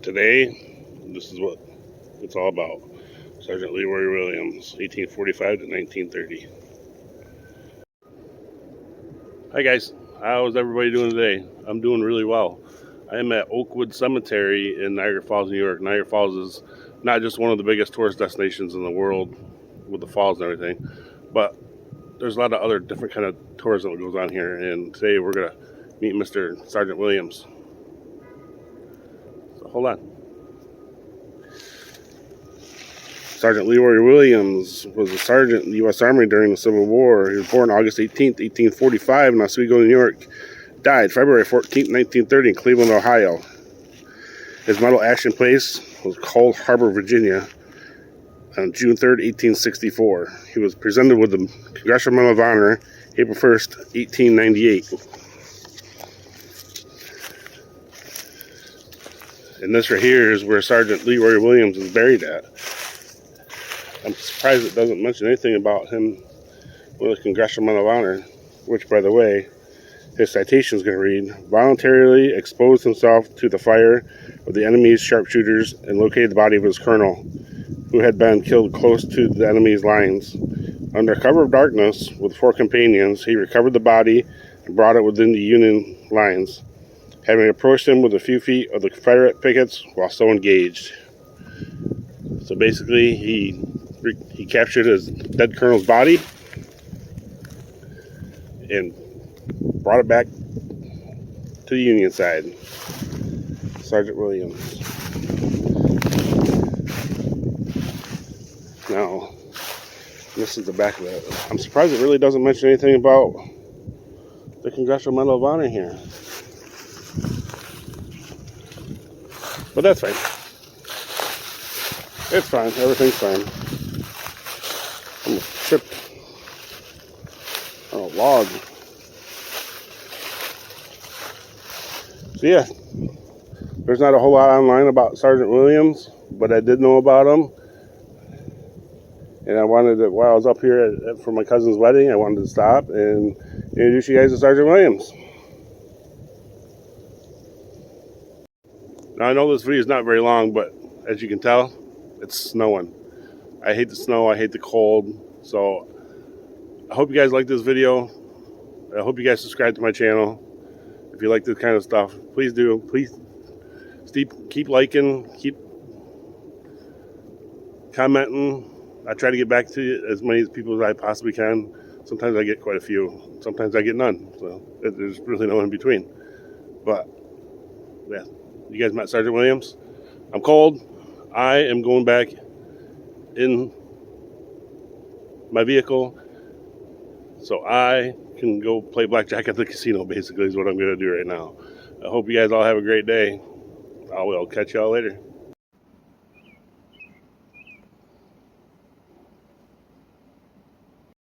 Today, this is what it's all about. Sgt Leroy Williams, 1845 to 1930. Hi guys, how's everybody doing today? I'm doing really well. I am at Oakwood Cemetery in Niagara Falls, New York. Niagara Falls is not just one of the biggest tourist destinations in the world with the falls and everything, but there's a lot of other different kind of tourism that goes on here, and today we're going to meet Mr. Sgt Williams. So hold on. Sgt Leroy Williams was a sergeant in the U.S. Army during the Civil War. He was born August 18th, 1845 in Oswego, New York. Died February 14th, 1930 in Cleveland, Ohio. His medal action place was Cold Harbor, Virginia on June 3rd, 1864. He was presented with the Congressional Medal of Honor April 1st, 1898. And this right here is where Sgt Leroy Williams is buried at. I'm surprised it doesn't mention anything about him with a Congressional Medal of Honor, which, by the way, his citation is going to read, voluntarily exposed himself to the fire of the enemy's sharpshooters and located the body of his colonel, who had been killed close to the enemy's lines. Under cover of darkness, with 4 companions, he recovered the body and brought it within the Union lines, having approached him with a few feet of the Confederate pickets while still engaged. So basically, he captured his dead colonel's body and brought it back to the Union side. Sgt Williams. Now, this is the back of it. I'm surprised it really doesn't mention anything about the Congressional Medal of Honor here. But that's fine. It's fine. Everything's fine. I'm tripped on a log. So yeah, there's not a whole lot online about Sgt Williams, but I did know about him. And I wanted to, while I was up here for my cousin's wedding, I wanted to stop and introduce you guys to Sgt Williams. Now I know this video is not very long, but as you can tell, it's snowing. I hate the snow, I hate the cold, so I hope you guys like this video. I hope you guys subscribe to my channel. If you like this kind of stuff, please do. Please keep liking, keep commenting. I try to get back to as many people as I possibly can. Sometimes I get quite a few. Sometimes I get none. So there's really no in between. But yeah, you guys met Sgt Williams. I'm cold. I am going back in my vehicle so I can go play blackjack at the casino, basically, is what I'm going to do right now. I hope you guys all have a great day. I will catch y'all later.